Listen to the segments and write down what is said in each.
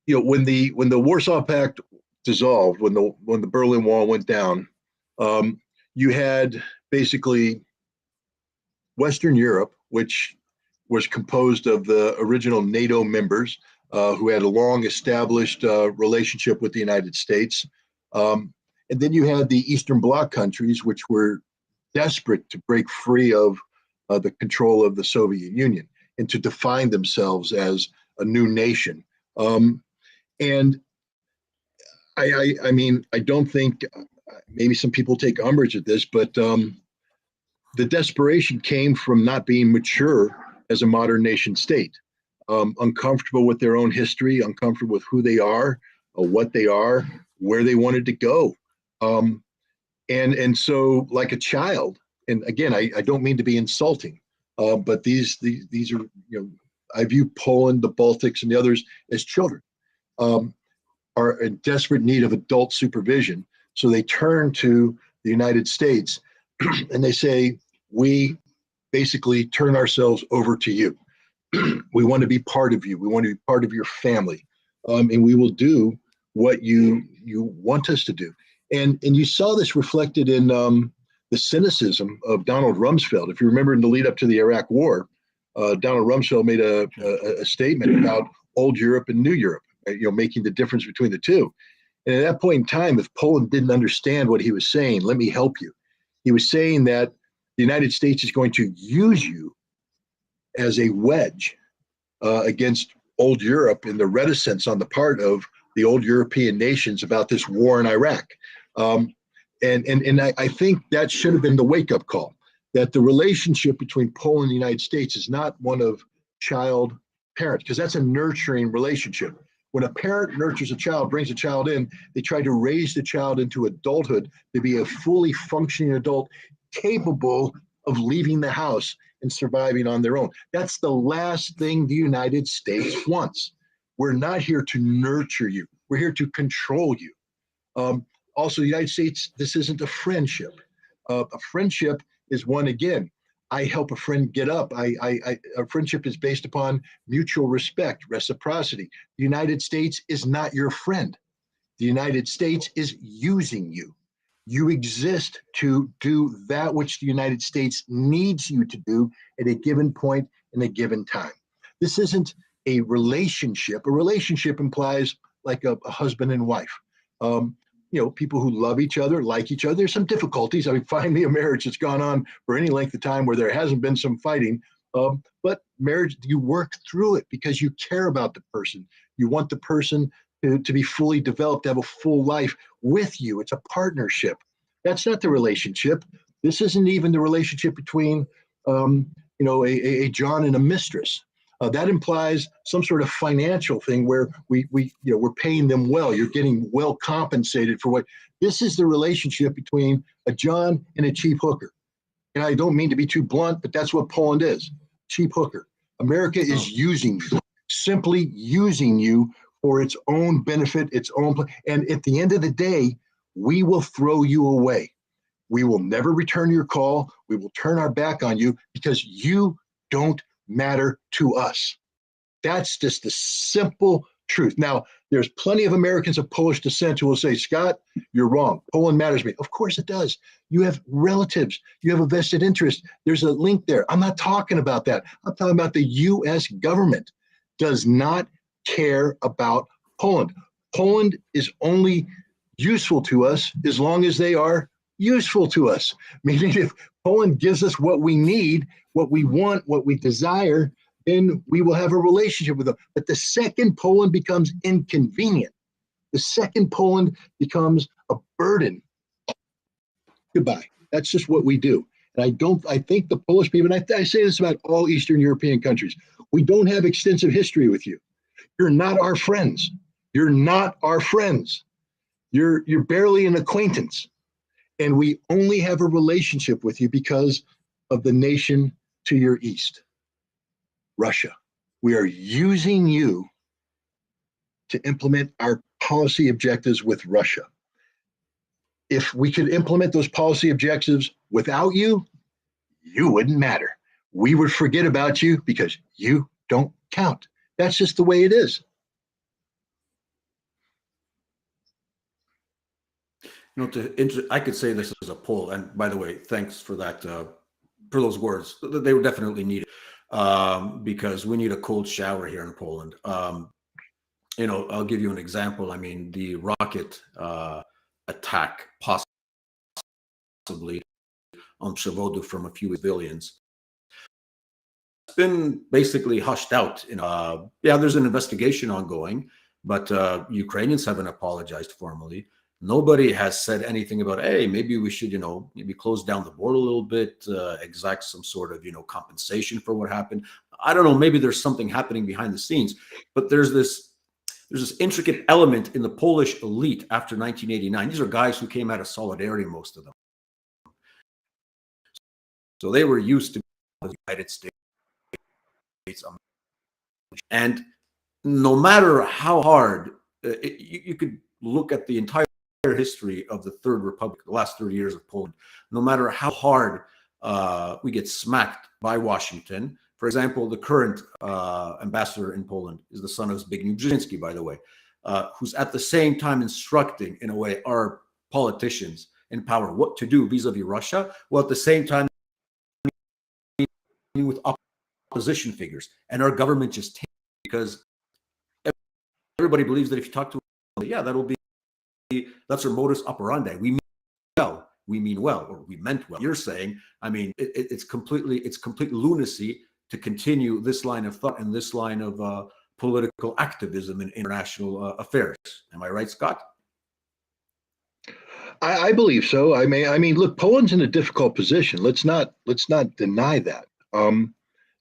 when the Warsaw Pact dissolved, when the Berlin Wall went down, you had basically Western Europe, which was composed of the original NATO members who had a long established relationship with the United States. And then you had the Eastern Bloc countries, which were desperate to break free of the control of the Soviet Union and to define themselves as a new nation. And I mean, I don't think, maybe some people take umbrage at this, but the desperation came from not being mature as a modern nation state, uncomfortable with their own history, uncomfortable with who they are, what they are, where they wanted to go. And so, like a child, and again, I don't mean to be insulting, but these are, I view Poland, the Baltics, and the others as children, are in desperate need of adult supervision. So they turn to the United States and they say, we basically turn ourselves over to you. We want to be part of you. We want to be part of your family. And we will do what you want us to do. And you saw this reflected in the cynicism of Donald Rumsfeld. If you remember in the lead up to the Iraq War, Donald Rumsfeld made a statement about old Europe and new Europe, making the difference between the two. And at that point in time, if Poland didn't understand what he was saying, let me help you. He was saying that the United States is going to use you as a wedge against old Europe and the reticence on the part of the old European nations about this war in Iraq. And I think that should have been the wake-up call, that the relationship between Poland and the United States is not one of child-parent, because that's a nurturing relationship. When a parent nurtures a child, brings a child in, they try to raise the child into adulthood to be a fully functioning adult capable of leaving the house and surviving on their own. That's the last thing the United States wants. We're not here to nurture you. We're here to control you. Also, the United States, this isn't a friendship. A friendship is one, again, I help a friend get up. A friendship is based upon mutual respect, reciprocity. The United States is not your friend. The United States is using you. You exist to do that which the United States needs you to do at a given point in a given time. This isn't a relationship. A relationship implies like a husband and wife. People who love each other, like each other. There's some difficulties. I mean, find me a marriage that's gone on for any length of time where there hasn't been some fighting. But marriage, you work through it because you care about the person. You want the person to be fully developed, to have a full life with you. It's a partnership. That's not the relationship. This isn't even the relationship between, a John and a mistress. That implies some sort of financial thing where we're paying them well. You're getting well compensated for what. This is the relationship between a John and a cheap hooker. And I don't mean to be too blunt, but that's what Poland is. Cheap hooker. America is using you, simply using you for its own benefit, its own. And at the end of the day, we will throw you away. We will never return your call. We will turn our back on you because you don't matter to us. That's just the simple truth. Now, there's plenty of Americans of Polish descent who will say, Scott, you're wrong. Poland matters to me. Of course it does. You have relatives. You have a vested interest. There's a link there. I'm not talking about that. I'm talking about the U.S. government does not care about Poland. Poland is only useful to us as long as they are useful to us. Meaning if Poland gives us what we need, what we want, what we desire, then we will have a relationship with them. But the second Poland becomes inconvenient, the second Poland becomes a burden, goodbye. That's just what we do. And I think the Polish people, and I say this about all Eastern European countries, we don't have extensive history with you. You're not our friends. You're not our friends. You're barely an acquaintance. And we only have a relationship with you because of the nation to your east, Russia. We are using you to implement our policy objectives with Russia. If we could implement those policy objectives without you, you wouldn't matter. We would forget about you because you don't count. That's just the way it is. I could say this as a poll, and by the way, thanks for that, for those words. They were definitely needed, because we need a cold shower here in Poland. I'll give you an example. I mean, the rocket attack, possibly on Przewodu from a few civilians, that's been basically hushed out. Yeah, there's an investigation ongoing, but Ukrainians haven't apologized formally. Nobody has said anything about, hey, maybe we should, maybe close down the border a little bit, exact some sort of, compensation for what happened. I don't know. Maybe there's something happening behind the scenes, but there's this intricate element in the Polish elite after 1989. These are guys who came out of solidarity, most of them. So they were used to the United States. And no matter how hard, you could look at the entire history of the Third Republic, the last 30 years of Poland, no matter how hard we get smacked by Washington. For example, the current ambassador in Poland is the son of Zbigniew Brzezinski, by the way, who's at the same time instructing, in a way, our politicians in power what to do vis-a-vis Russia, while at the same time with opposition figures. And our government just takes, because everybody believes that if you talk to them, yeah, that's our modus operandi. We mean well, or we meant well. You're saying, I mean, it's complete lunacy to continue this line of thought and this line of political activism in international affairs. Am I right, Scott? I believe so. Look, Poland's in a difficult position. Let's not deny that.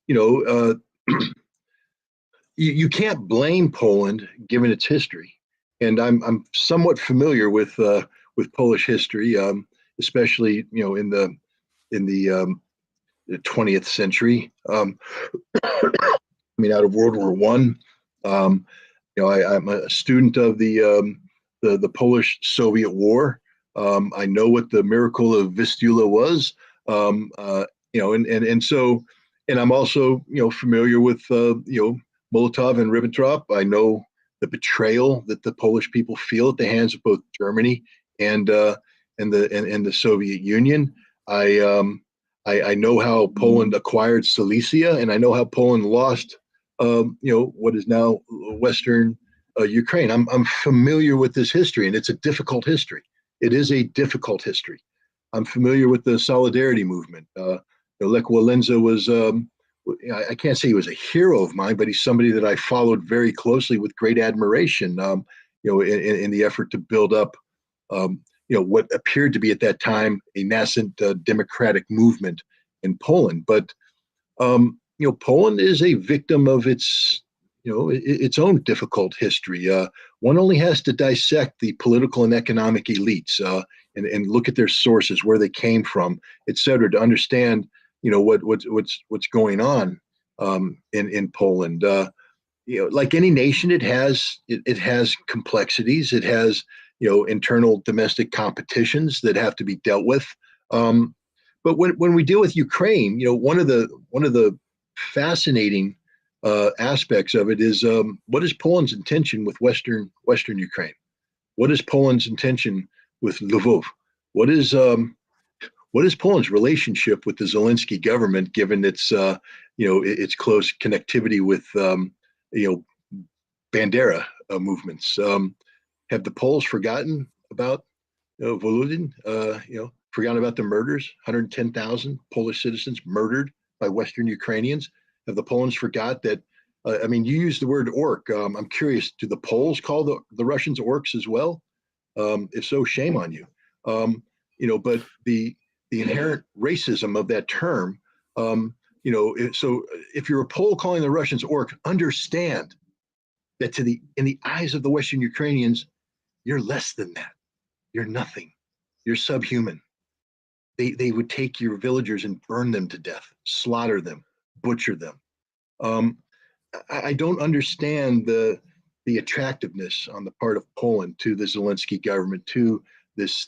You know, you can't blame Poland given its history, and I'm somewhat familiar with Polish history, especially in the 20th century. Out of World War One. I'm a student of the Polish-Soviet War. I know what the miracle of Vistula was. And I'm also familiar with Molotov and Ribbentrop. I know the betrayal that the Polish people feel at the hands of both Germany and the Soviet Union. I know how Poland acquired Silesia, and I know how Poland lost what is now Western Ukraine. I'm familiar with this history, and it's a difficult history. It is a difficult history. I'm familiar with the Solidarity movement. Lech Walesa was, I can't say he was a hero of mine, but he's somebody that I followed very closely with great admiration, in the effort to build up, what appeared to be at that time a nascent democratic movement in Poland. But Poland is a victim of its own difficult history. One only has to dissect the political and economic elites and look at their sources, where they came from, et cetera, to understand what's going on in Poland. Like any nation, it has complexities. It has internal domestic competitions that have to be dealt with. But when we deal with Ukraine, one of the fascinating aspects of it is what is Poland's intention with Western Ukraine? What is Poland's intention with Lvov? What is Poland's relationship with the Zelensky government, given its close connectivity with Bandera movements? Have the Poles forgotten about Volodin? Forgotten about the murders? 110,000 Polish citizens murdered by Western Ukrainians. Have the Poles forgot that? You used the word orc. I'm curious, do the Poles call the Russians orcs as well? If so, shame on you. But the inherent racism of that term, so if you're a Pole calling the Russians orc, understand that in the eyes of the Western Ukrainians, you're less than that. You're nothing. You're subhuman. They would take your villagers and burn them to death, slaughter them, butcher them. I don't understand the attractiveness on the part of Poland to the Zelensky government, to this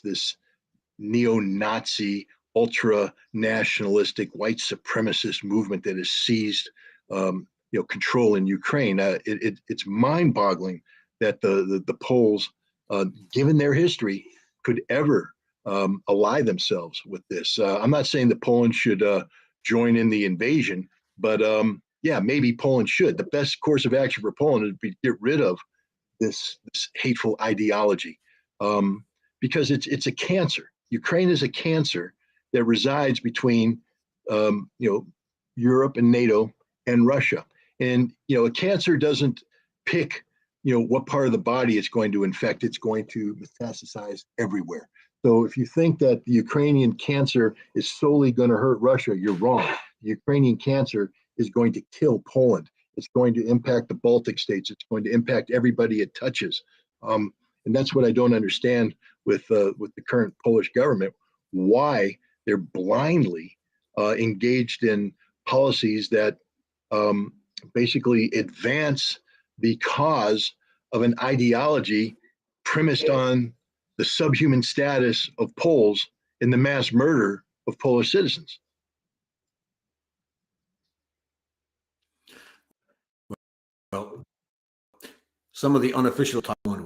neo-Nazi, ultra-nationalistic, white supremacist movement that has seized control in Ukraine. It's mind-boggling that the Poles, given their history, could ever ally themselves with this. I'm not saying that Poland should join in the invasion, but yeah, maybe Poland should. The best course of action for Poland would be to get rid of this hateful ideology, because it's a cancer. Ukraine is a cancer that resides between Europe and NATO and Russia. And a cancer doesn't pick what part of the body it's going to infect. It's going to metastasize everywhere. So if you think that the Ukrainian cancer is solely going to hurt Russia, you're wrong. The Ukrainian cancer is going to kill Poland. It's going to impact the Baltic states. It's going to impact everybody it touches. And that's what I don't understand with the current Polish government, why they're blindly engaged in policies that basically advance the cause of an ideology premised on the subhuman status of Poles in the mass murder of Polish citizens. Well, some of the unofficial Taiwan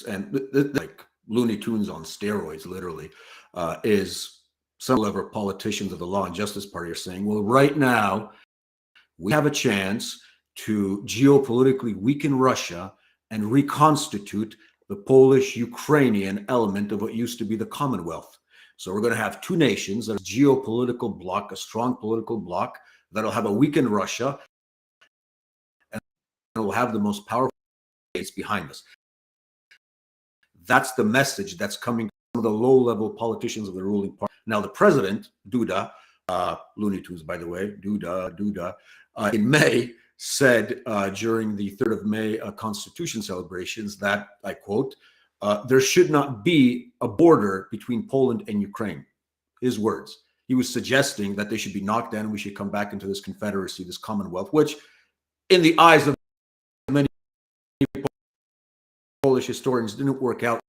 and like Looney Tunes on steroids, literally, is some clever politicians of the Law and Justice Party are saying, well, right now we have a chance to geopolitically weaken Russia and reconstitute the Polish-Ukrainian element of what used to be the Commonwealth. So we're going to have two nations, a geopolitical bloc, a strong political bloc that'll have a weakened Russia, and we'll have the most powerful states behind us. That's the message that's coming from the low-level politicians of the ruling party. Now, the president, Duda, Looney Tunes, by the way, Duda, in May said during the 3rd of May Constitution celebrations that, I quote, there should not be a border between Poland and Ukraine. His words. He was suggesting that they should be knocked down and we should come back into this confederacy, this Commonwealth, which in the eyes of many Polish historians didn't work out.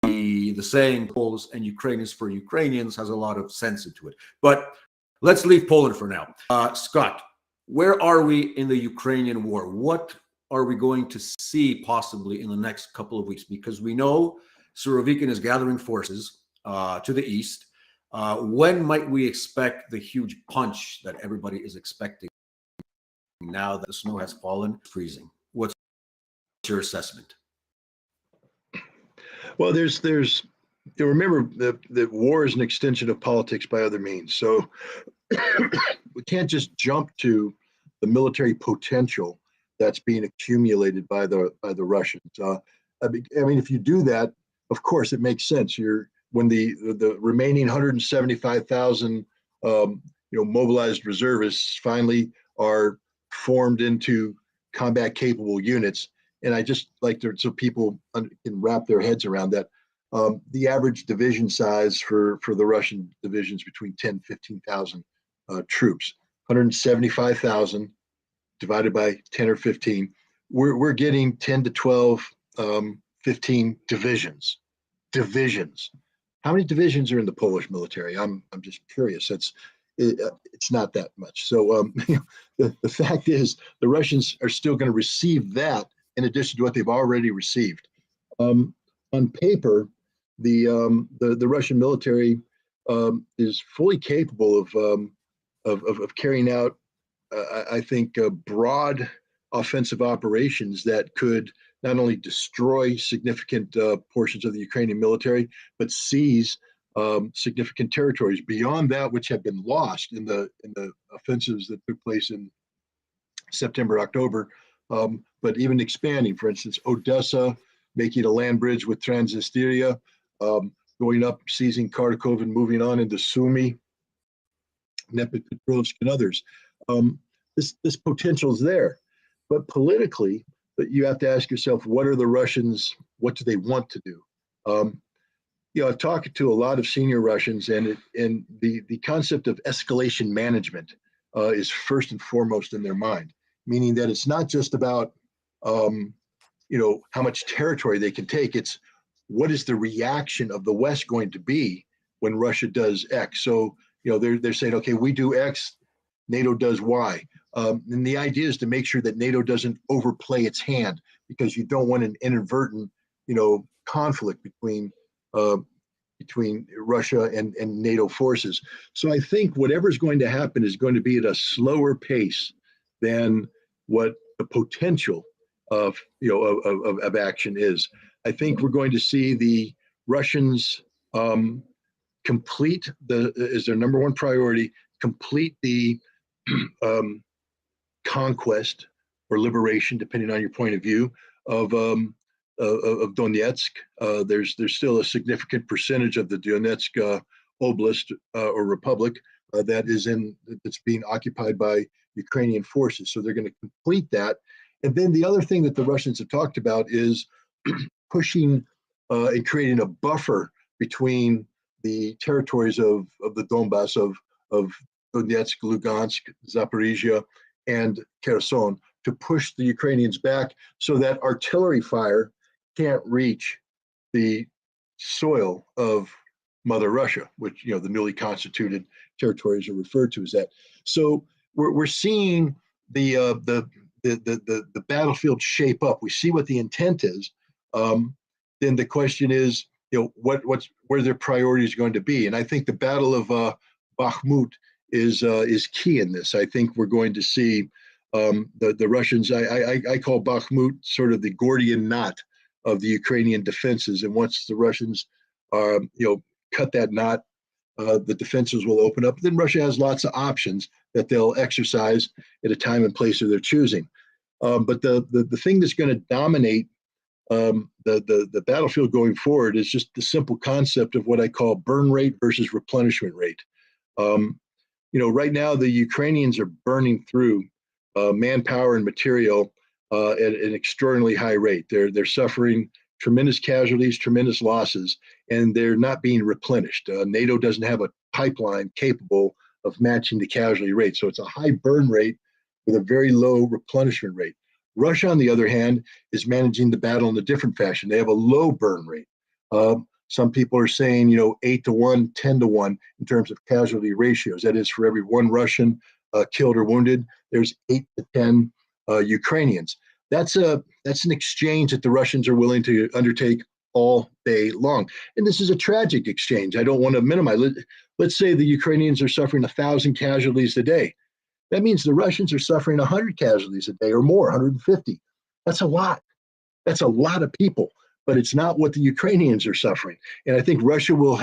The saying Poles and Ukrainians for Ukrainians has a lot of sense into it. But let's leave Poland for now. Scott, where are we in the Ukrainian war? What are we going to see possibly in the next couple of weeks? Because we know Surovikin is gathering forces to the east. When might we expect the huge punch that everybody is expecting now that the snow has fallen, freezing? What's your assessment? Well, remember that war is an extension of politics by other means. So we can't just jump to the military potential that's being accumulated by the Russians. I mean, if you do that, of course, it makes sense. When the remaining 175,000 mobilized reservists finally are formed into combat capable units. And I just like to, so people can wrap their heads around that. The average division size for the Russian divisions between 10, 15,000 troops, 175,000 divided by 10 or 15. We're getting 10 to 12, 15 divisions. How many divisions are in the Polish military? I'm just curious. It's not that much. So the fact is, the Russians are still going to receive that in addition to what they've already received. On paper, the Russian military is fully capable of carrying out, I think, broad offensive operations that could not only destroy significant portions of the Ukrainian military, but seize significant territories beyond that which have been lost in the offensives that took place in September, October. But even expanding, for instance, Odessa, making a land bridge with Transnistria, going up, seizing Kharkov, and moving on into Sumy, Dnepropetrovsk, and others. This potential is there, but politically, you have to ask yourself, what are the Russians? What do they want to do? I've talked to a lot of senior Russians, and the concept of escalation management is first and foremost in their mind, meaning that it's not just about how much territory they can take. It's what is the reaction of the West going to be when Russia does X? So they're saying, okay, we do X, NATO does Y. And the idea is to make sure that NATO doesn't overplay its hand, because you don't want an inadvertent, conflict between Russia and NATO forces. So I think whatever's going to happen is going to be at a slower pace than what the potential of of action is. I think we're going to see the Russians complete is their number one priority, complete the um, conquest or liberation, depending on your point of view, of Donetsk. There's still a significant percentage of the Donetsk oblast or republic that's being occupied by Ukrainian forces. So they're going to complete that. And then the other thing that the Russians have talked about is pushing and creating a buffer between the territories of the Donbass of Donetsk, Lugansk, Zaporizhia, and Kherson to push the Ukrainians back so that artillery fire can't reach the soil of Mother Russia, which the newly constituted territories are referred to as that. So we're seeing the battlefield shape up. We see what the intent is. Then the question is, where their priorities going to be? And I think the Battle of Bakhmut is key in this. I think we're going to see the Russians. I call Bakhmut sort of the Gordian knot of the Ukrainian defenses, and once the Russians cut that knot, the defenses will open up. Then Russia has lots of options that they'll exercise at a time and place of their choosing. But the thing that's going to dominate the battlefield going forward is just the simple concept of what I call burn rate versus replenishment rate. Right now the Ukrainians are burning through manpower and material at an extraordinarily high rate. They're suffering tremendous casualties, tremendous losses, and they're not being replenished. NATO doesn't have a pipeline capable of matching the casualty rate, so it's a high burn rate with a very low replenishment rate. Russia, on the other hand, is managing the battle in a different fashion. They have a low burn rate. Some people are saying, 8-1, 10-1 in terms of casualty ratios. That is, for every one Russian killed or wounded, there's 8 to 10 Ukrainians. That's an exchange that the Russians are willing to undertake all day long. And this is a tragic exchange. I don't want to minimize it. Let's say the Ukrainians are suffering 1,000 casualties a day. That means the Russians are suffering 100 casualties a day or more, 150. That's a lot. That's a lot of people, but it's not what the Ukrainians are suffering. And I think Russia will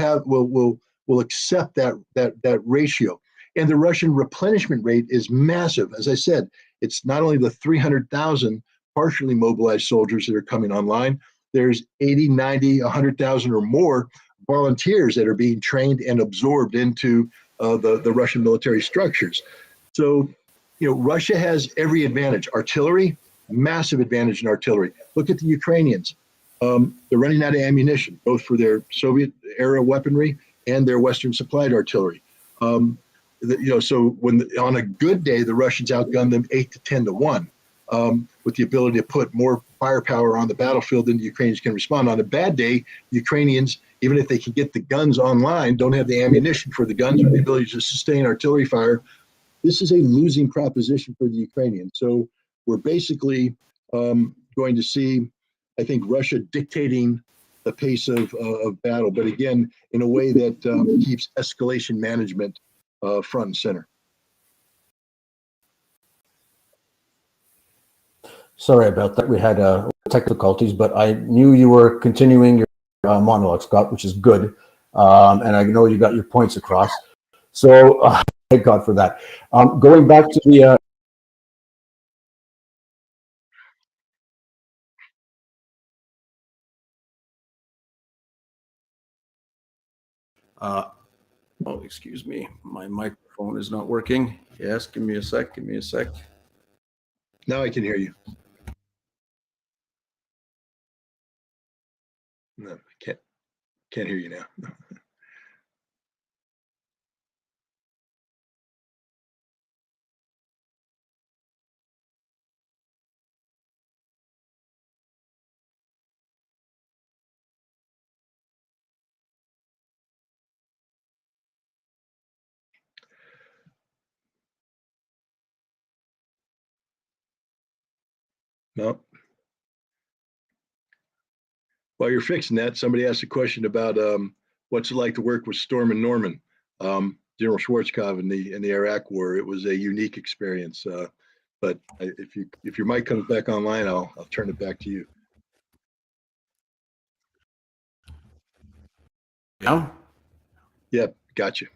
accept that ratio. And the Russian replenishment rate is massive. As I said, it's not only the 300,000 partially mobilized soldiers that are coming online, there's 80, 90, 100,000 or more volunteers that are being trained and absorbed into the Russian military structures. So, Russia has every advantage. Artillery, massive advantage in artillery. Look at the Ukrainians. They're running out of ammunition, both for their Soviet-era weaponry and their Western supplied artillery. So when on a good day, the Russians outgun them 8 to 10-1, with the ability to put more firepower on the battlefield than the Ukrainians can respond. On a bad day, Ukrainians, even if they can get the guns online, don't have the ammunition for the guns or the ability to sustain artillery fire. This is a losing proposition for the Ukrainians. So we're basically going to see, I think, Russia dictating the pace of battle, but again, in a way that keeps escalation management front and center. Sorry about that. We had technical difficulties, but I knew you were continuing your monologue, Scott, which is good. And I know you got your points across. So thank God for that. Going back to the oh, excuse me, my microphone is not working. Yes, give me a sec. Now I can hear you. No, I can't hear you now. No. No. While you're fixing that, somebody asked a question about what's it like to work with Storm and Norman, General Schwarzkopf in the Iraq War. It was a unique experience. But if your mic comes back online, I'll turn it back to you. Yeah. Yep, gotcha.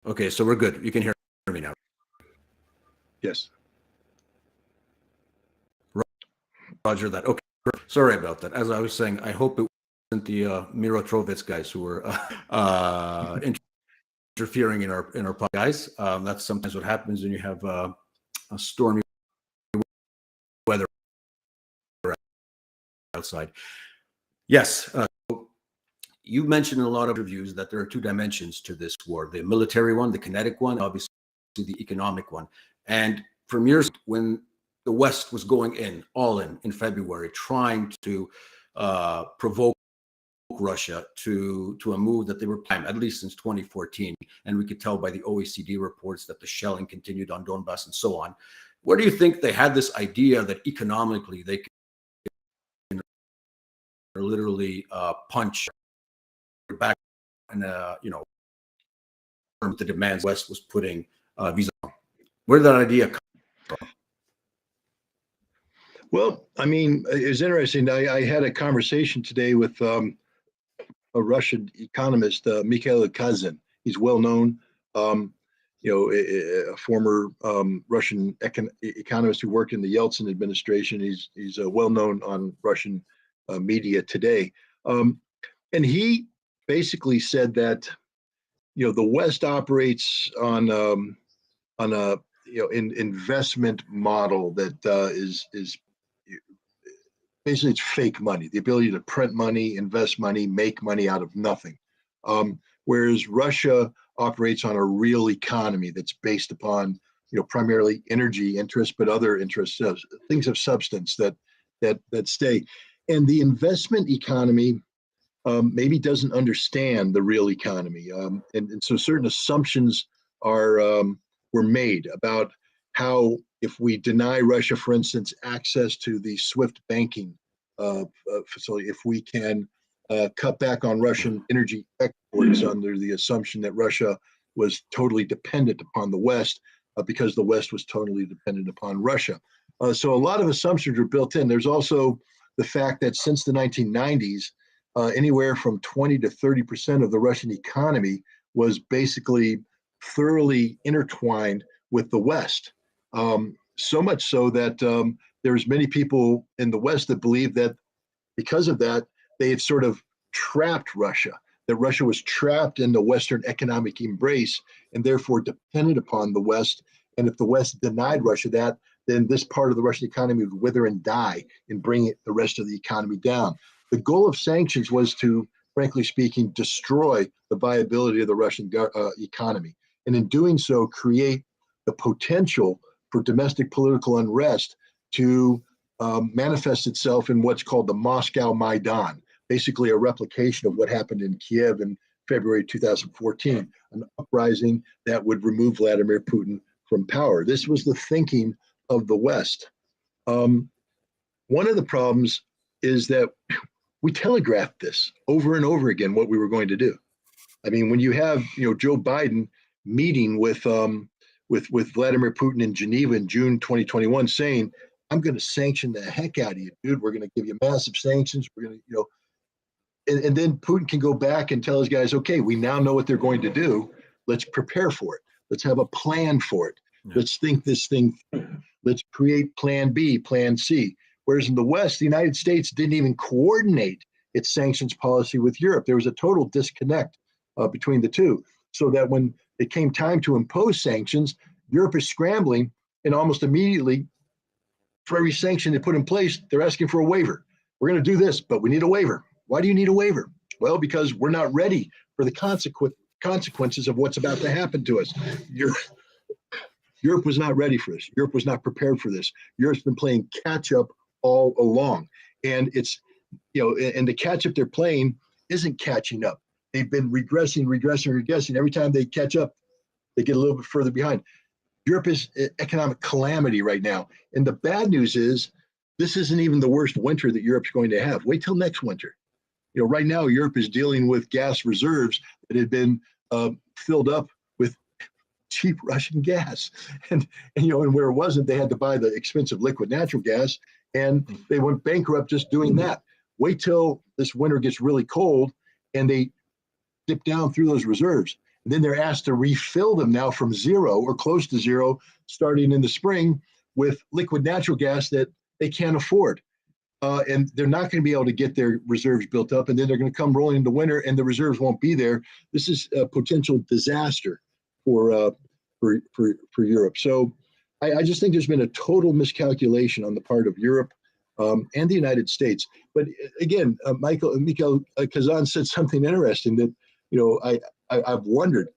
Okay, so we're good. You can hear me now. Yes. Roger that. Okay, sorry about that. As I was saying, I hope it wasn't the Mirotrovitz guys who were interfering in our podcast. Guys, that's sometimes what happens when you have a stormy weather outside. Yes, you mentioned in a lot of reviews that there are two dimensions to this war: the military one, the kinetic one, obviously the economic one. And from years when the West was going all in February, trying to provoke Russia to a move that they were planning, at least since 2014. And we could tell by the OECD reports that the shelling continued on Donbass and so on. Where do you think they had this idea that economically they could literally punch back and, the demands West was putting visa on? Where did that idea come from? Well, I mean, it's interesting. I had a conversation today with a Russian economist, Mikhail Kazin. He's well known, a former Russian economist who worked in the Yeltsin administration. He's well known on Russian media today, and he basically said that the West operates on a investment model that is basically it's fake money, the ability to print money, invest money, make money out of nothing. Whereas Russia operates on a real economy that's based upon, primarily energy interests, but other interests, things of substance that stay. And the investment economy maybe doesn't understand the real economy, and so certain assumptions were made about how, if we deny Russia, for instance, access to the SWIFT banking facility, if we can cut back on Russian energy exports under the assumption that Russia was totally dependent upon the West, because the West was totally dependent upon Russia. So a lot of assumptions are built in. There's also the fact that since the 1990s, anywhere from 20 to 30% of the Russian economy was basically thoroughly intertwined with the West. So much so that there's many people in the West that believe that because of that, they had sort of trapped Russia, that Russia was trapped in the Western economic embrace and therefore dependent upon the West. And if the West denied Russia that, then this part of the Russian economy would wither and die and bring the rest of the economy down. The goal of sanctions was to, frankly speaking, destroy the viability of the Russian economy. And in doing so, create the potential for domestic political unrest to manifest itself in what's called the Moscow Maidan, basically a replication of what happened in Kiev in February 2014, an uprising that would remove Vladimir Putin from power. This was the thinking of the West. One of the problems is that we telegraphed this over and over again, what we were going to do. I mean, when you have Joe Biden meeting with Vladimir Putin in Geneva in June 2021, saying, "I'm going to sanction the heck out of you, dude. We're going to give you massive sanctions. We're going to, and then Putin can go back and tell his guys, okay, we now know what they're going to do. Let's prepare for it. Let's have a plan for it. Yeah. Let's think this thing through. Let's create plan B, plan C." Whereas in the West, the United States didn't even coordinate its sanctions policy with Europe. There was a total disconnect between the two, so that when it came time to impose sanctions, Europe is scrambling, and almost immediately, for every sanction they put in place, they're asking for a waiver. We're going to do this, but we need a waiver. Why do you need a waiver? Well, because we're not ready for the consequences of what's about to happen to us. Europe was not ready for this. Europe was not prepared for this. Europe's been playing catch up all along. And it's, and the catch up they're playing isn't catching up. They've been regressing. Every time they catch up, they get a little bit further behind. Europe is economic calamity right now. And the bad news is this isn't even the worst winter that Europe's going to have. Wait till next winter. Right now, Europe is dealing with gas reserves that had been filled up with cheap Russian gas. And where it wasn't, they had to buy the expensive liquid natural gas, and they went bankrupt just doing that. Wait till this winter gets really cold and they dip down through those reserves. And then they're asked to refill them now from zero or close to zero, starting in the spring with liquid natural gas that they can't afford. And they're not going to be able to get their reserves built up. And then they're going to come rolling into winter and the reserves won't be there. This is a potential disaster for Europe. So I just think there's been a total miscalculation on the part of Europe and the United States. But again, Mikhail Kazan said something interesting that, I've wondered,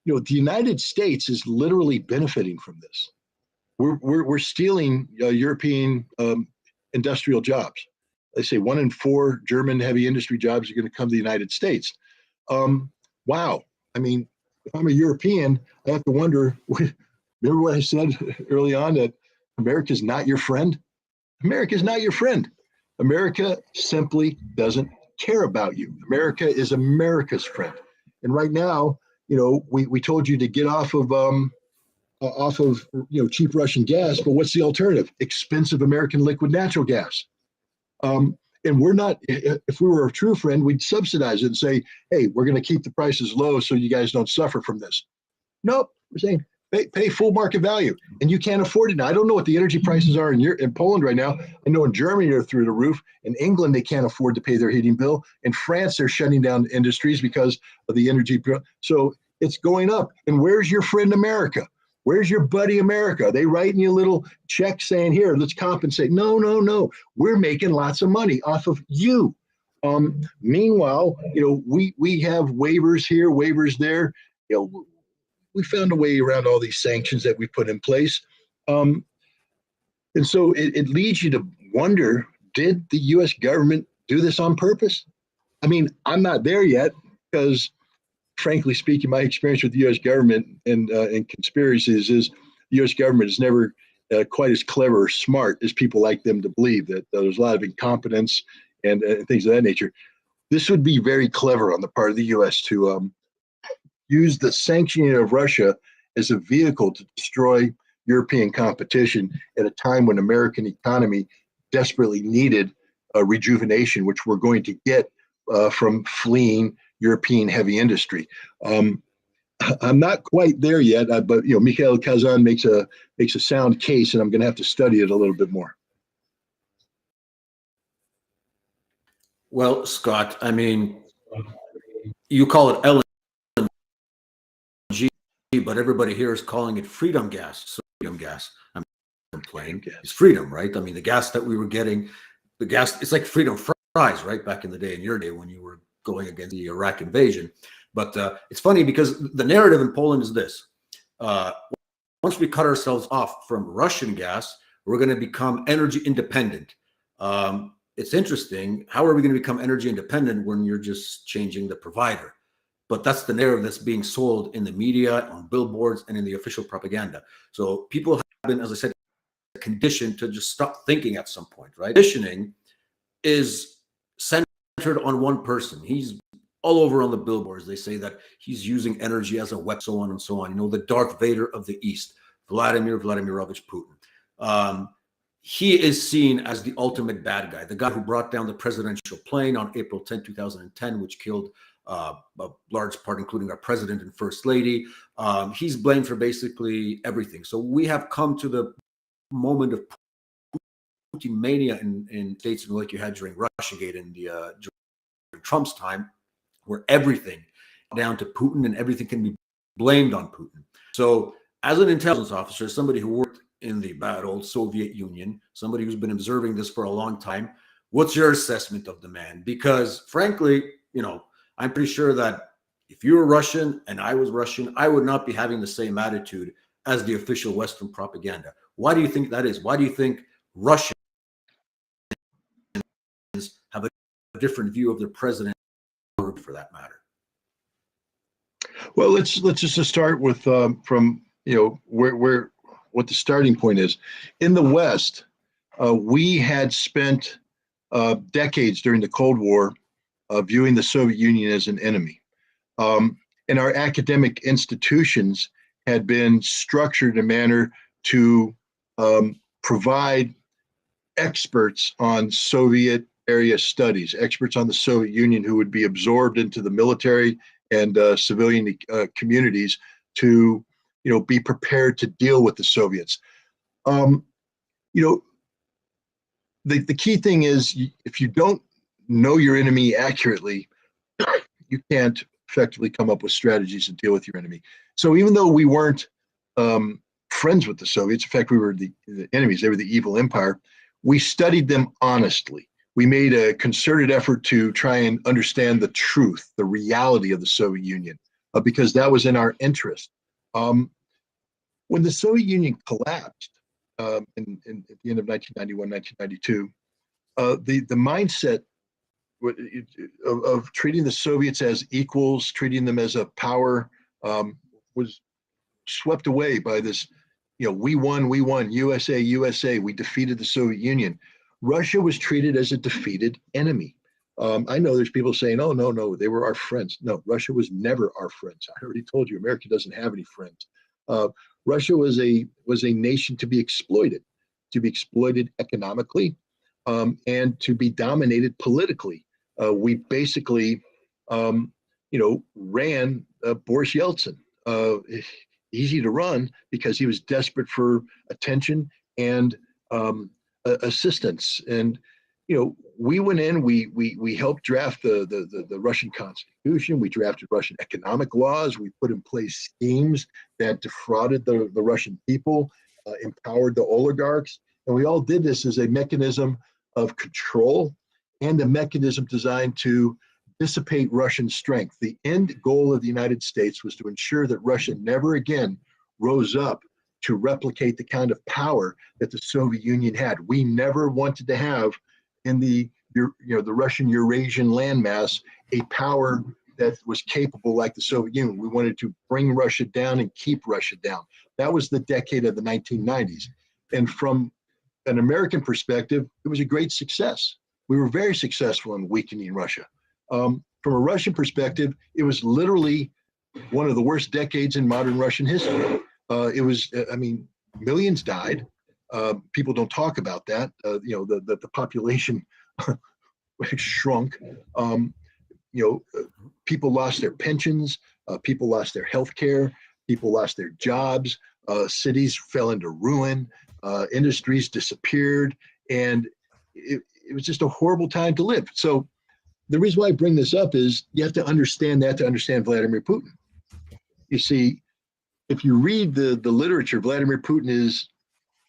the United States is literally benefiting from this. We're stealing European industrial jobs. They say 1 in 4 German heavy industry jobs are going to come to the United States. Wow. I mean, if I'm a European, I have to wonder, remember what I said early on, that America's not your friend? America's not your friend. America simply doesn't care about you. America is America's friend. And right now, we told you to get off of cheap Russian gas, but what's the alternative? Expensive American liquid natural gas. And we're not, if we were a true friend, we'd subsidize it and say, hey, we're going to keep the prices low so you guys don't suffer from this. Nope, we're saying pay full market value, and you can't afford it now. I don't know what the energy prices are in Poland right now. I know in Germany they're through the roof. In England, they can't afford to pay their heating bill. In France, they're shutting down industries because of the energy bill. So it's going up. And where's your friend America? Where's your buddy America? Are they writing you a little check saying, here, let's compensate? No. We're making lots of money off of you. Meanwhile, we have waivers here, waivers there. We found a way around all these sanctions that we put in place. And so it leads you to wonder, did the U.S. government do this on purpose? I mean, I'm not there yet because, frankly speaking, my experience with the U.S. government and conspiracies is the U.S. government is never quite as clever or smart as people like them to believe, that there's a lot of incompetence and things of that nature. This would be very clever on the part of the U.S. to use the sanctioning of Russia as a vehicle to destroy European competition at a time when American economy desperately needed rejuvenation, which we're going to get from fleeing European heavy industry. I'm not quite there yet, but Mikhail Kazan makes a sound case, and I'm going to have to study it a little bit more. Well, Scott, I mean, you call it LNG, but everybody here is calling it freedom gas. So freedom gas. I'm complaining. It's freedom, right? I mean, the gas that we were getting, it's like freedom fries, right? Back in the day, in your day, when you were going against the Iraq invasion. But it's funny because the narrative in Poland is this. Once we cut ourselves off from Russian gas, we're going to become energy independent. It's interesting. How are we going to become energy independent when you're just changing the provider? But that's the narrative that's being sold in the media, on billboards, and in the official propaganda. So people have been, as I said, conditioned to just stop thinking at some point, right? Conditioning is centered on one person. He's all over on the billboards. They say that he's using energy as a weapon, so on and so on. The Darth Vader of the East, Vladimir Vladimirovich Putin. He is seen as the ultimate bad guy, the guy who brought down the presidential plane on April 10, 2010, which killed a large part, including our president and first lady. He's blamed for basically everything. So we have come to the moment of Putin mania in states like you had during Russiagate and during Trump's time, where everything down to Putin and everything can be blamed on Putin. So as an intelligence officer, somebody who worked in the bad old Soviet Union, somebody who's been observing this for a long time, what's your assessment of the man? Because frankly, I'm pretty sure that if you were Russian and I was Russian, I would not be having the same attitude as the official Western propaganda. Why do you think that is? Why do you think Russians have a different view of their president, for that matter? Well, let's just start with from where what the starting point is. In the West, we had spent decades during the Cold War viewing the Soviet Union as an enemy. And our academic institutions had been structured in a manner to provide experts on Soviet area studies, experts on the Soviet Union who would be absorbed into the military and civilian communities to, be prepared to deal with the Soviets. The key thing is, if you don't know your enemy accurately, you can't effectively come up with strategies to deal with your enemy. So even though we weren't friends with the Soviets, in fact, we were the enemies, they were the evil empire, we studied them honestly. We made a concerted effort to try and understand the truth, the reality of the Soviet Union, because that was in our interest. When the Soviet Union collapsed at the end of 1991, 1992, the mindset of treating the Soviets as equals, treating them as a power, was swept away by this, we won, USA, USA, we defeated the Soviet Union. Russia was treated as a defeated enemy. I know there's people saying, oh, no, they were our friends. No, Russia was never our friends. I already told you, America doesn't have any friends. Russia was a nation to be exploited economically, and to be dominated politically. We basically, ran Boris Yeltsin. Easy to run because he was desperate for attention and assistance. And we went in. We helped draft the Russian Constitution. We drafted Russian economic laws. We put in place schemes that defrauded the Russian people, empowered the oligarchs, and we all did this as a mechanism of control and a mechanism designed to dissipate Russian strength. The end goal of the United States was to ensure that Russia never again rose up to replicate the kind of power that the Soviet Union had. We never wanted to have in the Russian Eurasian landmass a power that was capable like the Soviet Union. We wanted to bring Russia down and keep Russia down. That was the decade of the 1990s. And from an American perspective, it was a great success. We were very successful in weakening Russia. From a Russian perspective, it was literally one of the worst decades in modern Russian history. Millions died. People don't talk about that. The population shrunk. People lost their pensions. People lost their health care. People lost their jobs. Cities fell into ruin. Industries disappeared. And it was just a horrible time to live. So the reason why I bring this up is you have to understand that to understand Vladimir Putin. You see, if you read the literature, Vladimir Putin is,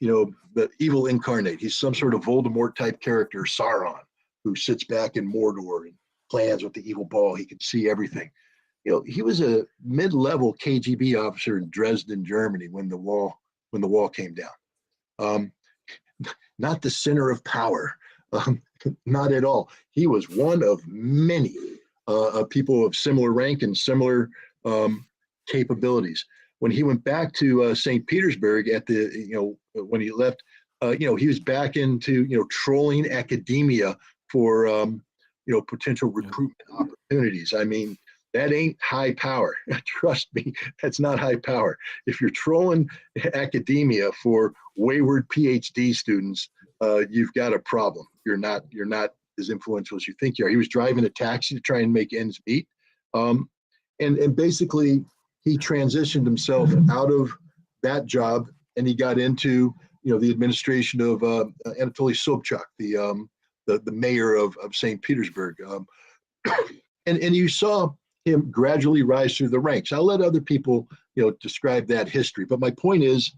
the evil incarnate. He's some sort of Voldemort type character, Sauron, who sits back in Mordor and plans with the evil ball. He can see everything. He was a mid-level KGB officer in Dresden, Germany, when the wall came down. Not the center of power. Not at all. He was one of many people of similar rank and similar capabilities. When he went back to St. Petersburg when he left, he was back into trolling academia for potential recruitment opportunities. I mean, that ain't high power. Trust me, that's not high power. If you're trolling academia for wayward PhD students, you've got a problem. You're not as influential as you think you are. He was driving a taxi to try and make ends meet, and basically he transitioned himself out of that job and he got into the administration of Anatoly Sobchak, the mayor of St. Petersburg, and you saw him gradually rise through the ranks. I'll let other people describe that history, but my point is,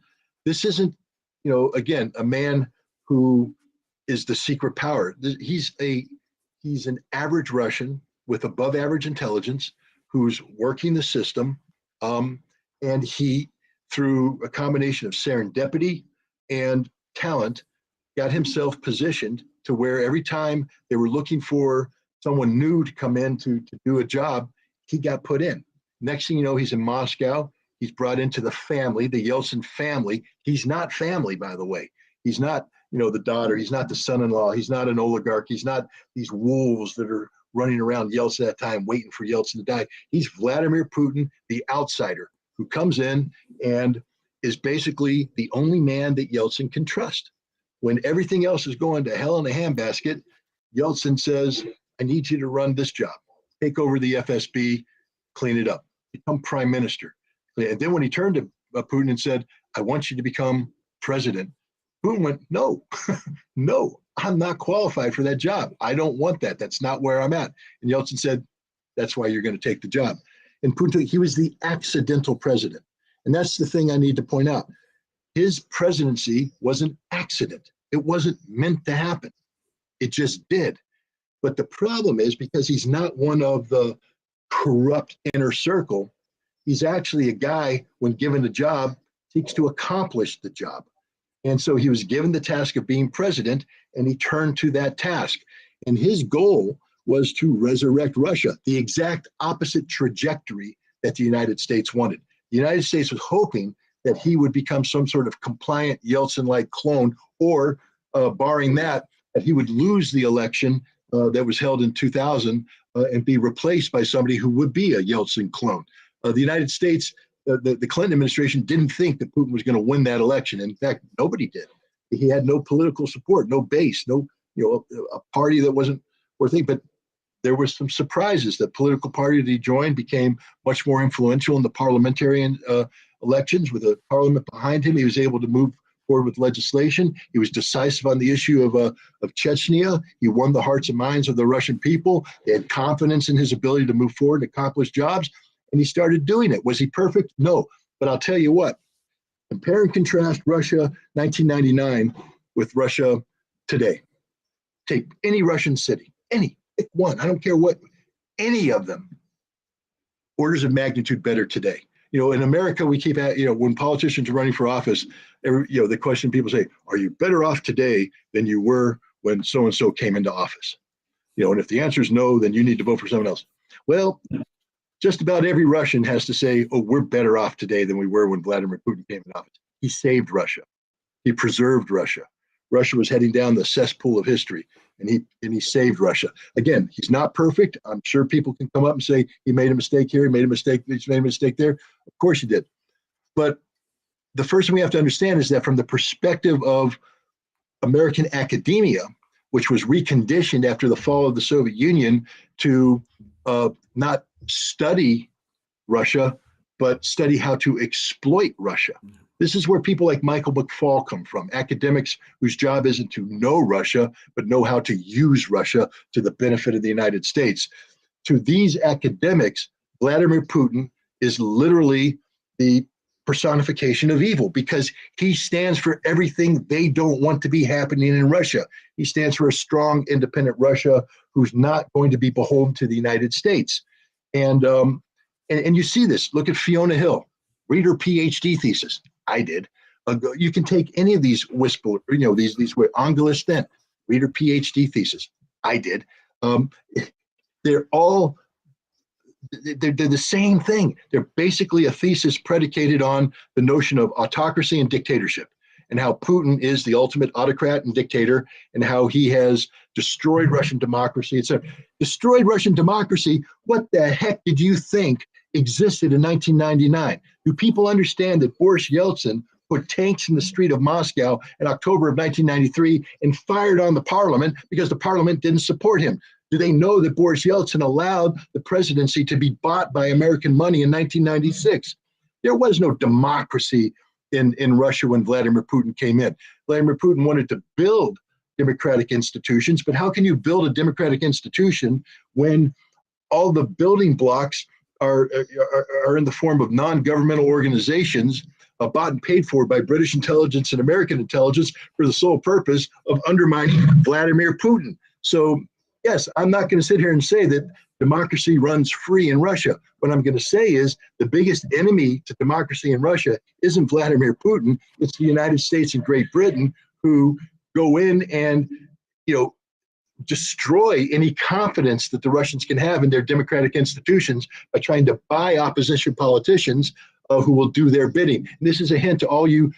this isn't again a man who is the secret power. He's an average Russian with above average intelligence who's working the system, and he, through a combination of serendipity and talent, got himself positioned to where every time they were looking for someone new to come in to do a job, he got put in. Next thing you know, he's in Moscow. He's brought into the family, the Yeltsin family. He's not family, by the way. He's not, the daughter. He's not the son-in-law. He's not an oligarch. He's not these wolves that are running around Yeltsin at that time, waiting for Yeltsin to die. He's Vladimir Putin, the outsider, who comes in and is basically the only man that Yeltsin can trust. When everything else is going to hell in a handbasket, Yeltsin says, I need you to run this job. Take over the FSB, clean it up, become prime minister. And then when he turned to Putin and said, I want you to become president, Putin went, no, no, I'm not qualified for that job. I don't want that. That's not where I'm at. And Yeltsin said, that's why you're going to take the job. And Putin, he was the accidental president. And that's the thing I need to point out. His presidency was an accident. It wasn't meant to happen. It just did. But the problem is, because he's not one of the corrupt inner circle, he's actually a guy, when given the job, seeks to accomplish the job. And so he was given the task of being president, and he turned to that task. And his goal was to resurrect Russia, the exact opposite trajectory that the United States wanted. The United States was hoping that he would become some sort of compliant Yeltsin-like clone, or barring that he would lose the election that was held in 2000 and be replaced by somebody who would be a Yeltsin clone. The United States, the Clinton administration didn't think that Putin was going to win that election. In fact, nobody did. He had no political support, no base, no, a party that wasn't worth it. But there were some surprises. The political party that he joined became much more influential in the parliamentarian elections. With a parliament behind him, he was able to move forward with legislation. He was decisive on the issue of Chechnya. He won the hearts and minds of the Russian people. They had confidence in his ability to move forward and accomplish jobs, and he started doing it. Was he perfect? No. But I'll tell you what, compare and contrast Russia 1999 with Russia today. Take any Russian city, any, pick one, I don't care what, any of them, orders of magnitude better today. In America, we keep at, when politicians are running for office, the question people say, are you better off today than you were when so-and-so came into office? And if the answer is no, then you need to vote for someone else. Well, just about every Russian has to say, oh, we're better off today than we were when Vladimir Putin came in office. He saved Russia. He preserved Russia. Russia was heading down the cesspool of history, and he saved Russia. Again, he's not perfect. I'm sure people can come up and say he made a mistake here, he made a mistake, he made a mistake there. Of course he did. But the first thing we have to understand is that from the perspective of American academia, which was reconditioned after the fall of the Soviet Union to not study Russia, but study how to exploit Russia. This is where people like Michael McFaul come from, academics whose job isn't to know Russia, but know how to use Russia to the benefit of the United States. To these academics, Vladimir Putin is literally the personification of evil, because he stands for everything they don't want to be happening in Russia. He stands for a strong, independent Russia who's not going to be beholden to the United States. And you see this. Look at Fiona Hill. Read her PhD thesis. I did. You can take any of these these were Angela Stent. Read her PhD thesis. I did. They're the same thing. They're basically a thesis predicated on the notion of autocracy and dictatorship, and how Putin is the ultimate autocrat and dictator, and how he has destroyed Russian democracy, etc. Destroyed Russian democracy? What the heck did you think existed in 1999? Do people understand that Boris Yeltsin put tanks in the street of Moscow in October of 1993 and fired on the parliament because the parliament didn't support him? Do they know that Boris Yeltsin allowed the presidency to be bought by American money in 1996? There was no democracy in Russia when Vladimir Putin came in. Vladimir Putin wanted to build democratic institutions, but how can you build a democratic institution when all the building blocks are in the form of non-governmental organizations bought and paid for by British intelligence and American intelligence for the sole purpose of undermining Vladimir Putin? So yes, I'm not going to sit here and say that democracy runs free in Russia. What I'm going to say is the biggest enemy to democracy in Russia isn't Vladimir Putin. It's the United States and Great Britain, who go in and, destroy any confidence that the Russians can have in their democratic institutions by trying to buy opposition politicians who will do their bidding. And this is a hint to all you,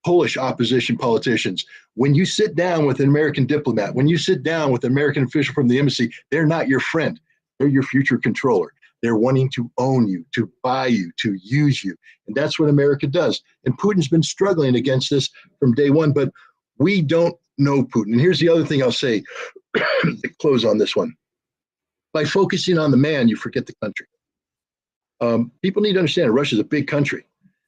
Polish opposition politicians. When you sit down with an American diplomat, when you sit down with an American official from the embassy, they're not your friend. They're your future controller. They're wanting to own you, to buy you, to use you. And that's what America does. And Putin's been struggling against this from day one, but we don't know Putin. And here's the other thing I'll say to close on this one. By focusing on the man, you forget the country. People need to understand Russia's a big country.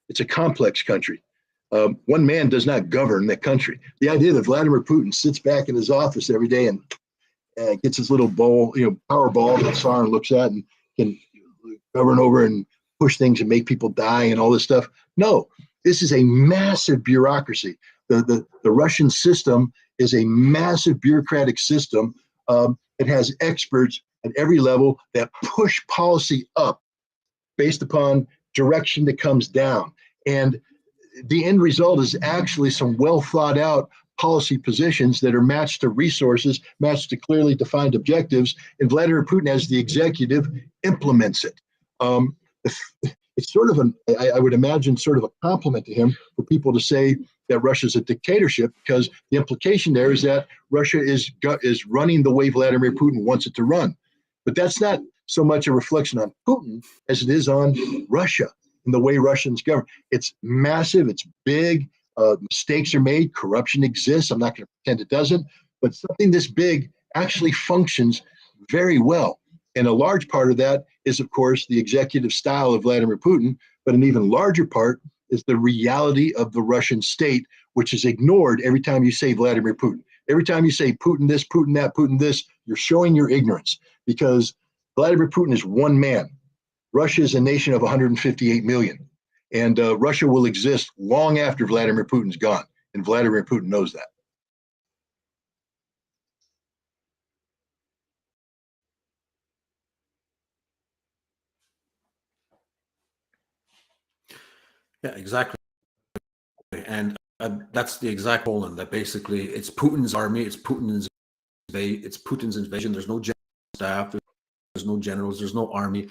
It's a complex country. One man does not govern that country. The idea that Vladimir Putin sits back in his office every day and gets his little bowl, power ball that Tsar looks at and can govern over and push things and make people die and all this stuff. No, this is a massive bureaucracy. The Russian system is a massive bureaucratic system. It has experts at every level that push policy up based upon direction that comes down. And the end result is actually some well thought out policy positions that are matched to resources, matched to clearly defined objectives, and Vladimir Putin, as the executive, implements it. It's sort of I would imagine, sort of a compliment to him for people to say that Russia's a dictatorship, because the implication there is that Russia is running the way Vladimir Putin wants it to run. But that's not so much a reflection on Putin as it is on Russia and the way Russians govern. It's massive, it's big, mistakes are made, corruption exists. I'm not going to pretend it doesn't, but something this big actually functions very well. And a large part of that is, of course, the executive style of Vladimir Putin, but an even larger part is the reality of the Russian state, which is ignored every time you say Vladimir Putin. Every time you say Putin this, Putin that, Putin this, you're showing your ignorance, because Vladimir Putin is one man. Russia is a nation of 158 million, and Russia will exist long after Vladimir Putin's gone, and Vladimir Putin knows that. Yeah, exactly. And that's the exact Poland, that basically it's Putin's army, it's Putin's invasion. There's no general staff, there's no generals, there's no army.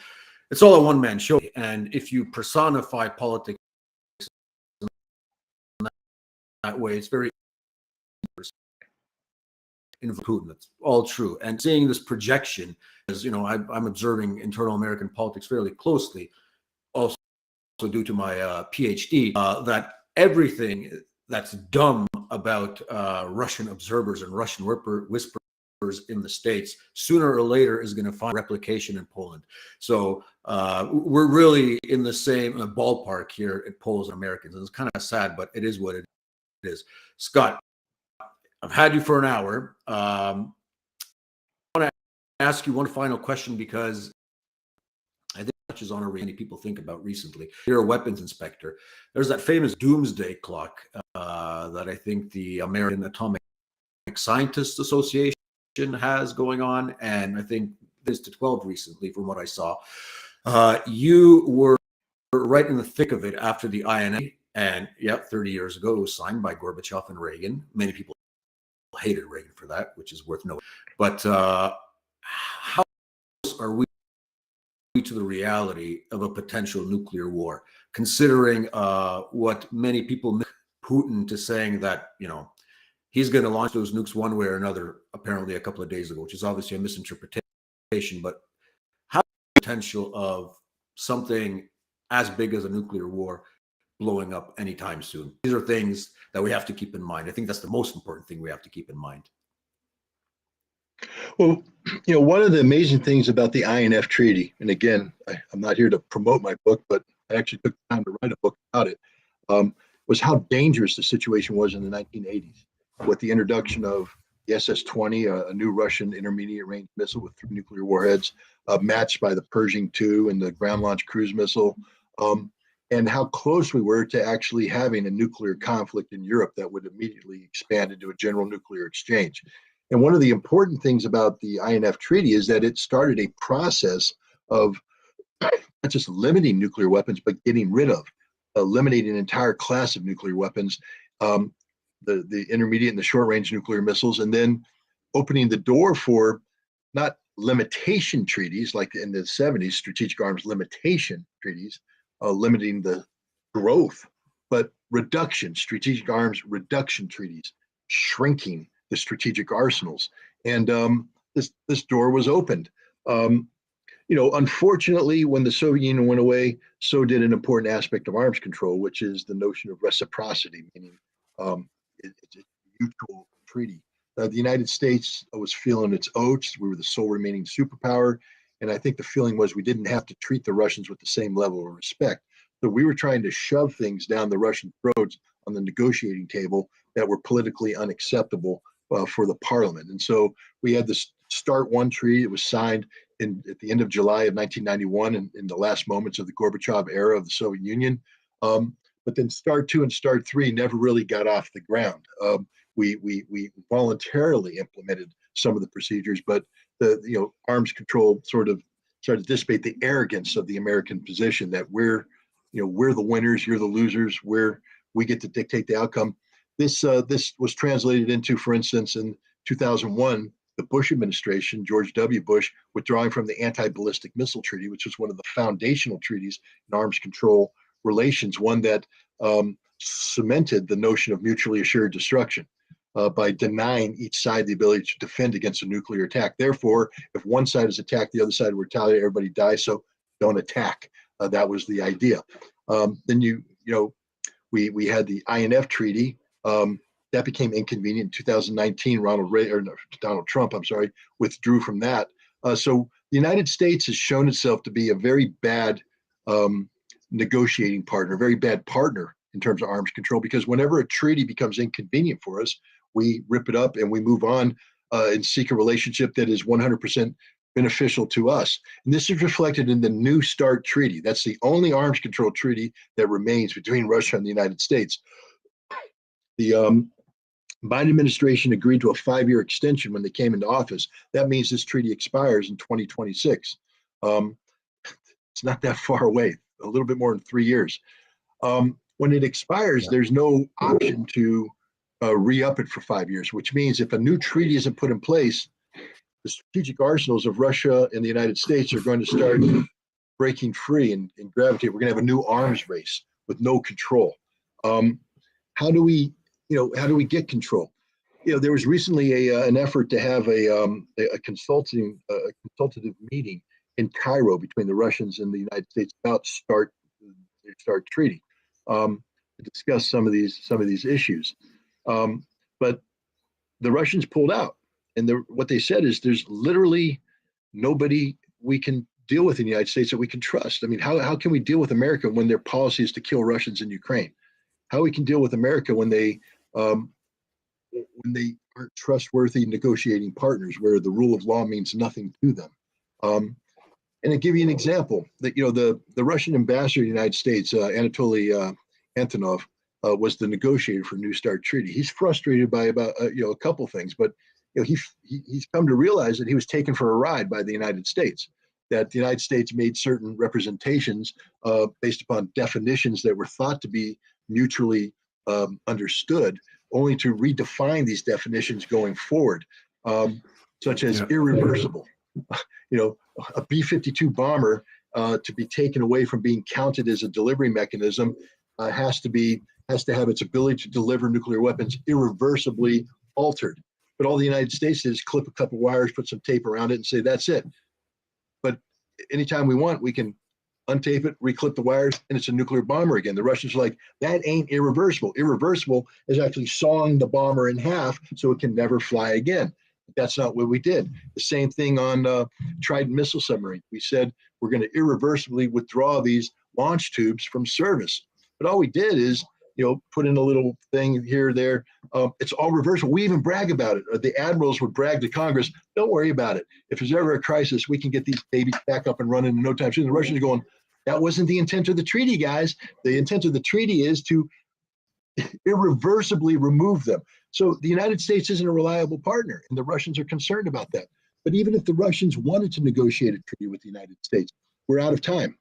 It's all a one-man show. And if you personify politics in that way, it's very in Putin. That's all true. And seeing this projection, as I'm observing internal American politics fairly closely, also due to my PhD, that everything that's dumb about Russian observers and Russian whispers in the States sooner or later is going to find replication in Poland. So we're really in the same ballpark here at Poles and Americans. And it's kind of sad, but it is what it is. Scott, I've had you for an hour. I want to ask you one final question, because I think it touches on many people think about recently. You're a weapons inspector. There's that famous doomsday clock that I think the American Atomic Scientists Association has going on, and I think this to 12 recently, from what I saw. You were right in the thick of it after the INA, and 30 years ago, it was signed by Gorbachev and Reagan. Many people hated Reagan for that, which is worth noting. But how are we to the reality of a potential nuclear war, considering what many people make Putin to saying that, he's going to launch those nukes one way or another, apparently a couple of days ago, which is obviously a misinterpretation. But how the potential of something as big as a nuclear war blowing up anytime soon? These are things that we have to keep in mind. I think that's the most important thing we have to keep in mind. Well, one of the amazing things about the INF Treaty, and again, I'm not here to promote my book, but I actually took the time to write a book about it, was how dangerous the situation was in the 1980s with the introduction of the SS-20, a new Russian intermediate range missile with 3 nuclear warheads, matched by the Pershing II and the ground-launched cruise missile, and how close we were to actually having a nuclear conflict in Europe that would immediately expand into a general nuclear exchange. And one of the important things about the INF Treaty is that it started a process of not just limiting nuclear weapons, but getting rid of, eliminating an entire class of nuclear weapons, the intermediate and the short-range nuclear missiles, and then opening the door for not limitation treaties like in the 70s, strategic arms limitation treaties, limiting the growth, but reduction, strategic arms reduction treaties, shrinking the strategic arsenals. And this door was opened. Unfortunately, when the Soviet Union went away, so did an important aspect of arms control, which is the notion of reciprocity, meaning it's a mutual treaty. The United States was feeling its oats. We were the sole remaining superpower. And I think the feeling was we didn't have to treat the Russians with the same level of respect. So we were trying to shove things down the Russian throats on the negotiating table that were politically unacceptable for the parliament. And so we had this START 1 treaty. It was signed at the end of July of 1991 in the last moments of the Gorbachev era of the Soviet Union. But then START 2 and START 3 never really got off the ground. We voluntarily implemented some of the procedures, but the arms control sort of started to dissipate the arrogance of the American position that we're the winners, you're the losers, we get to dictate the outcome. This was translated into, for instance, in 2001, the Bush administration, George W. Bush, withdrawing from the Anti-Ballistic Missile Treaty, which was one of the foundational treaties in arms control relations, one that cemented the notion of mutually assured destruction by denying each side the ability to defend against a nuclear attack. Therefore, if one side is attacked, the other side will retaliate, everybody dies, so don't attack. That was the idea. Then we had the INF Treaty. That became inconvenient in 2019. Donald Trump, withdrew from that. So the United States has shown itself to be a very bad negotiating partner, very bad partner in terms of arms control, because whenever a treaty becomes inconvenient for us, we rip it up and we move on and seek a relationship that is 100% beneficial to us. And this is reflected in the New START Treaty. That's the only arms control treaty that remains between Russia and the United States. The Biden administration agreed to a 5-year extension when they came into office. That means this treaty expires in 2026. It's not that far away, a little bit more than 3 years. When it expires, there's no option to re-up it for 5 years, which means if a new treaty isn't put in place, the strategic arsenals of Russia and the United States are going to start breaking free and gravitate. We're going to have a new arms race with no control. How do we get control? There was recently an effort to have a consultative meeting in Cairo between the Russians and the United States about START treaty to discuss some of these issues. But the Russians pulled out, and what they said is there's literally nobody we can deal with in the United States that we can trust. I mean, how can we deal with America when their policy is to kill Russians in Ukraine? How we can deal with America when they aren't trustworthy negotiating partners, where the rule of law means nothing to them. And to give you an example, that the Russian ambassador to the United States, Anatoly Antonov, was the negotiator for New START Treaty. He's frustrated by about a couple things, but he's come to realize that he was taken for a ride by the United States. That the United States made certain representations based upon definitions that were thought to be mutually understood, only to redefine these definitions going forward, such as irreversible. A B-52 bomber to be taken away from being counted as a delivery mechanism has to have its ability to deliver nuclear weapons irreversibly altered. But all the United States did is clip a couple wires, put some tape around it, and say that's it. But anytime we want, we can untape it, reclip the wires, and it's a nuclear bomber again. The Russians are like, that ain't irreversible. Irreversible is actually sawing the bomber in half so it can never fly again. But that's not what we did. The same thing on Trident missile submarine. We said we're going to irreversibly withdraw these launch tubes from service. But all we did is, put in a little thing here or there. It's all reversible. We even brag about it. The admirals would brag to Congress, don't worry about it. If there's ever a crisis, we can get these babies back up and running in no time soon. The Russians are going, that wasn't the intent of the treaty, guys. The intent of the treaty is to irreversibly remove them. So the United States isn't a reliable partner, and the Russians are concerned about that. But even if the Russians wanted to negotiate a treaty with the United States, we're out of time.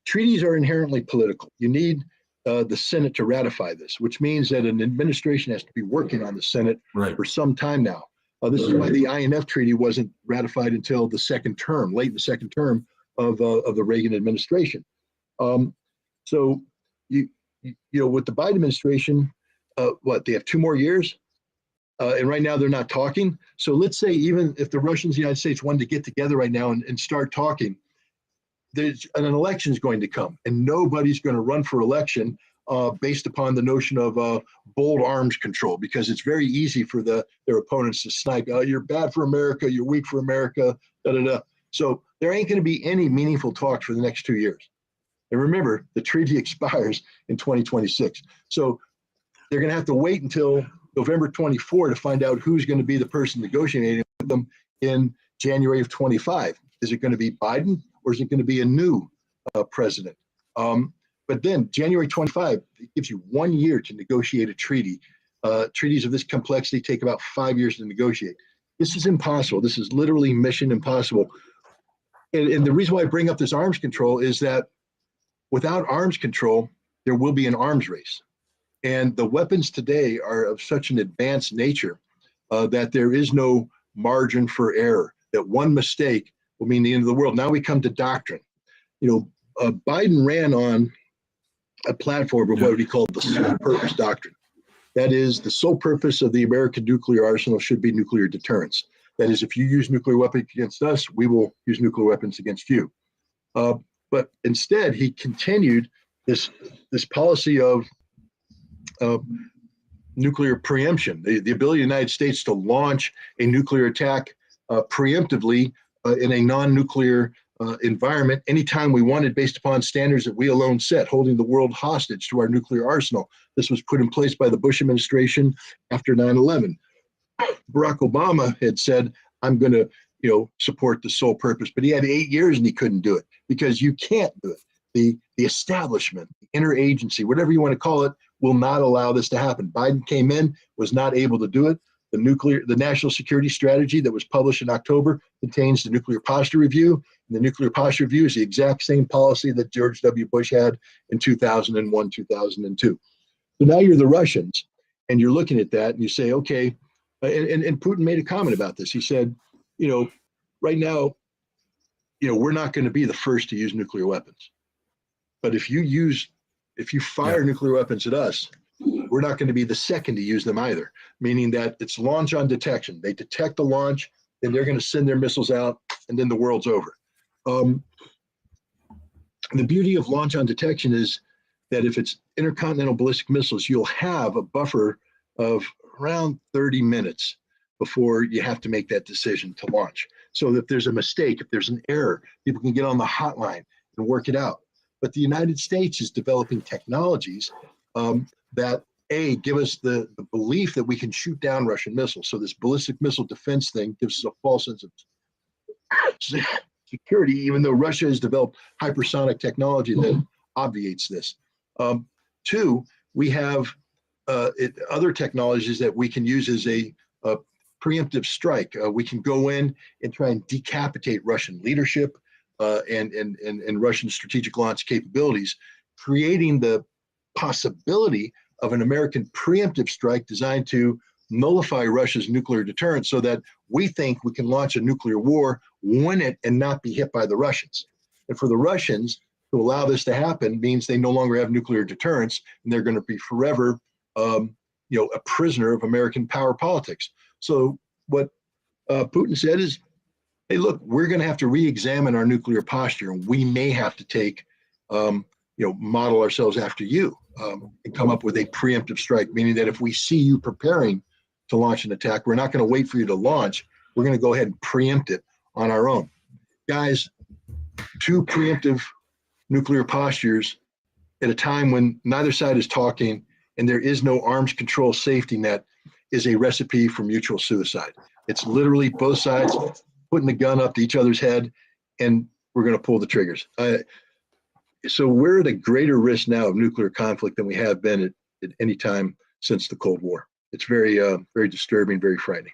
Treaties are inherently political. You need the Senate to ratify this, which means that an administration has to be working on the Senate for some time now. This is why the INF Treaty wasn't ratified until the second term, late in the second term of the Reagan administration. So with the Biden administration, they have 2 more years, and right now they're not talking. So let's say even if the Russians and the United States wanted to get together right now and start talking, there's an election is going to come, and nobody's going to run for election based upon the notion of bold arms control, because it's very easy for their opponents to snipe. You're bad for America. You're weak for America. Da da da. So there ain't going to be any meaningful talks for the next 2 years. And remember, the treaty expires in 2026. So they're going to have to wait until November 24 to find out who's going to be the person negotiating with them in January of 25. Is it going to be Biden, or is it going to be a new president? But then January 25, it gives you 1 year to negotiate a treaty. Treaties of this complexity take about 5 years to negotiate. This is impossible. This is literally mission impossible. And the reason why I bring up this arms control is that without arms control, there will be an arms race. And the weapons today are of such an advanced nature that there is no margin for error, that one mistake will mean the end of the world. Now we come to doctrine. Biden ran on a platform of what he called the sole purpose doctrine. That is, the sole purpose of the American nuclear arsenal should be nuclear deterrence. That is, if you use nuclear weapons against us, we will use nuclear weapons against you. But instead, he continued this policy of nuclear preemption, the ability of the United States to launch a nuclear attack preemptively in a non-nuclear environment anytime we wanted, based upon standards that we alone set, holding the world hostage to our nuclear arsenal. This was put in place by the Bush administration after 9/11. Barack Obama had said, I'm going to support the sole purpose, but he had 8 years and he couldn't do it, because you can't do it. The establishment, the interagency, whatever you want to call it, will not allow this to happen. Biden came in, was not able to do it. The national security strategy that was published in October contains the nuclear posture review. And the nuclear posture review is the exact same policy that George W. Bush had in 2001, 2002. So now you're the Russians, and you're looking at that and you say, okay, and Putin made a comment about this. He said, right now, we're not going to be the first to use nuclear weapons. But if you fire nuclear weapons at us, we're not going to be the second to use them either, meaning that it's launch on detection. They detect the launch, then they're going to send their missiles out, and then the world's over. The beauty of launch on detection is that if it's intercontinental ballistic missiles, you'll have a buffer of around 30 minutes before you have to make that decision to launch. So that if there's a mistake, if there's an error, people can get on the hotline and work it out. But the United States is developing technologies that give us the belief that we can shoot down Russian missiles. So this ballistic missile defense thing gives us a false sense of security, even though Russia has developed hypersonic technology that obviates this. 2, we have other technologies that we can use as a preemptive strike. We can go in and try and decapitate Russian leadership and Russian strategic launch capabilities, creating the possibility of an American preemptive strike designed to nullify Russia's nuclear deterrence, so that we think we can launch a nuclear war, win it, and not be hit by the Russians. And for the Russians to allow this to happen means they no longer have nuclear deterrence, and they're going to be forever, a prisoner of American power politics. So what Putin said is, hey, look, we're going to have to re-examine our nuclear posture, and we may have to take, model ourselves after you and come up with a preemptive strike, meaning that if we see you preparing to launch an attack, we're not going to wait for you to launch. We're going to go ahead and preempt it on our own. Guys, 2 preemptive nuclear postures at a time when neither side is talking and there is no arms control safety net is a recipe for mutual suicide. It's literally both sides putting the gun up to each other's head, and we're going to pull the triggers. So we're at a greater risk now of nuclear conflict than we have been at any time since the Cold War. It's very, very disturbing, very frightening.